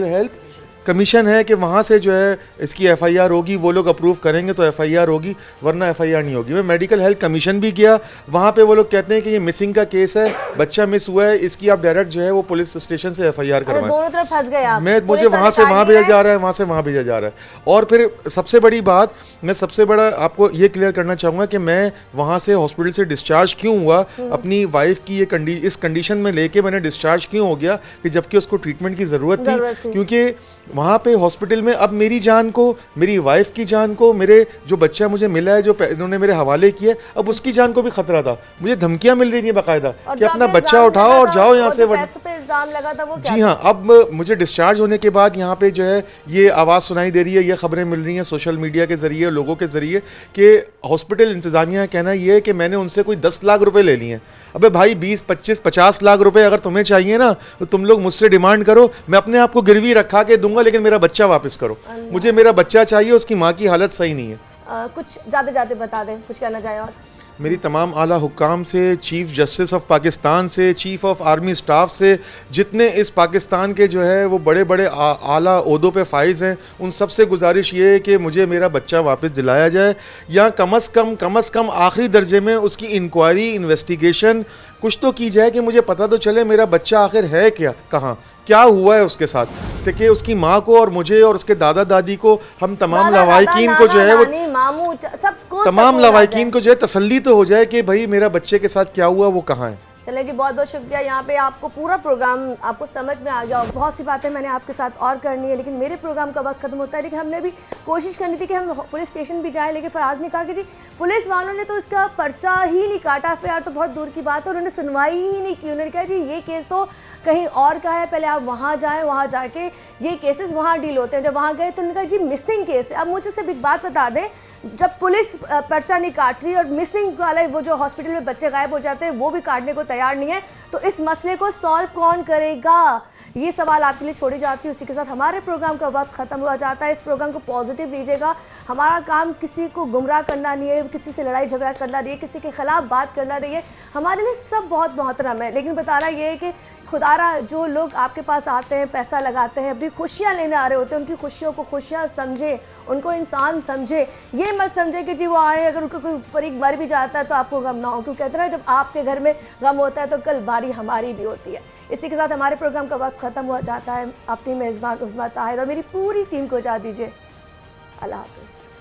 हेल्थ कमीशन है कि वहाँ से जो है इसकी FIR होगी, वो लोग अप्रूव करेंगे तो FIR होगी, वरना FIR नहीं होगी। मैं मेडिकल हेल्थ कमीशन भी गया, वहाँ पे वो लोग कहते हैं कि ये मिसिंग का केस है, बच्चा मिस हुआ है, इसकी आप डायरेक्ट जो है वो पुलिस स्टेशन से FIR करवाएं। दोनों तरफ फंस गए आप। मुझे वहाँ से वहाँ भेजा जा रहा है, वहाँ से वहाँ भेजा जा रहा है। और फिर सबसे बड़ी बात, मैं सबसे बड़ा आपको ये क्लियर करना चाहूँगा कि मैं वहाँ से हॉस्पिटल से डिस्चार्ज क्यों हुआ, अपनी वाइफ की ये इस कंडीशन में लेके मैंने डिस्चार्ज क्यों हो गया कि जबकि उसको ट्रीटमेंट की ज़रूरत थी, क्योंकि वहाँ पे हॉस्पिटल में अब मेरी जान को, मेरी वाइफ की जान को, मेरे जो बच्चा मुझे मिला है जो इन्होंने मेरे हवाले किया, अब उसकी जान को भी खतरा था। मुझे धमकियां मिल रही थी बाकायदा कि अपना बच्चा उठाओ और जाओ यहाँ से। इल्जाम लगा था वो क्या? जी हाँ, अब मुझे डिस्चार्ज होने के बाद यहाँ पे जो है ये आवाज़ सुनाई दे रही है, ये खबरें मिल रही हैं सोशल मीडिया के ज़रिए, लोगों के ज़रिए, कि हॉस्पिटल इंतज़ामिया का कहना ये है कि मैंने उनसे कोई 10 लाख रुपए ले लिए हैं। अबे भाई 20, 25, 50 लाख रुपए अगर तुम्हें चाहिए ना तो तुम लोग मुझसे डिमांड करो, मैं अपने आप को गिरवी रखा के दूंगा, लेकिन मेरा बच्चा वापस करो। मुझे मेरा बच्चा चाहिए, उसकी माँ की हालत सही नहीं है। कुछ जाते जाते बता दें, कुछ कहना चाहें और? मेरी तमाम आला हुक्काम से, चीफ़ जस्टिस ऑफ पाकिस्तान से, चीफ़ ऑफ आर्मी स्टाफ से, जितने इस पाकिस्तान के जो है वो बड़े बड़े आला ओहदों पे फाइज हैं, उन सब से गुजारिश ये है कि मुझे मेरा बच्चा वापस दिलाया जाए, या कम अज़ कम आखिरी दर्जे में उसकी इंक्वायरी, इन्वेस्टिगेशन कुछ तो की जाए कि मुझे पता तो चले मेरा बच्चा आखिर है क्या हुआ है उसके साथ, ताकि उसकी माँ को और मुझे और उसके दादा दादी को, हम तमाम लवाहिकीन को जो है वो तमाम लवाहिकीन को जो है तसल्ली तो हो जाए कि भाई मेरा बच्चे के साथ क्या हुआ, वो कहाँ है। चले जी, बहुत बहुत शुक्रिया। यहाँ पे आपको पूरा प्रोग्राम आपको समझ में आ गया और बहुत सी बातें मैंने आपके साथ और करनी है, लेकिन मेरे प्रोग्राम का वक्त खत्म होता है। लेकिन हमने भी कोशिश करनी थी कि हम पुलिस स्टेशन भी जाएं, लेकिन फराज ने कहा कि जी पुलिस वालों ने तो इसका पर्चा ही नहीं काटा, फिर तो बहुत दूर की बात है, उन्होंने सुनवाई ही नहीं की। उन्होंने कहा जी ये केस तो कहीं और का है, पहले आप वहाँ जाएँ, वहाँ जाके ये केसेस वहाँ डील होते हैं। जब वहाँ गए तो उन्होंने कहा जी मिसिंग केस है। अब मुझे सिर्फ एक बात बता दें, जब पुलिस पर्चा नहीं काट रही और मिसिंग वाले वो जो हॉस्पिटल में बच्चे गायब हो जाते हैं वो भी काटने को तैयार नहीं है, तो इस मसले को सॉल्व कौन करेगा? ये सवाल आपके लिए छोड़ी जाती है। उसी के साथ हमारे प्रोग्राम का वक्त खत्म हुआ जाता है। इस प्रोग्राम को पॉजिटिव लीजिएगा। हमारा काम किसी को गुमराह करना नहीं है, किसी से लड़ाई झगड़ा करना नहीं है, किसी के खिलाफ बात करना नहीं है। हमारे लिए सब बहुत मोहतरम है, लेकिन बताना ये है कि खुदारा जो लोग आपके पास आते हैं, पैसा लगाते हैं, अपनी खुशियाँ लेने आ रहे होते हैं, उनकी खुशियों को खुशियाँ समझे, उनको इंसान समझे। ये मत समझे कि जी वो आए, अगर उनको कोई फरीक मर भी जाता है तो आपको गम ना हो, क्योंकि कहते हैं जब आपके घर में गम होता है तो कल बारी हमारी भी होती है। इसी के साथ हमारे प्रोग्राम का वक्त ख़त्म हो जाता है। अपनी मेज़बान उस्मा ताहिर और मेरी पूरी टीम को इजाज़त दीजिए। अल्लाह हाफ़िज़।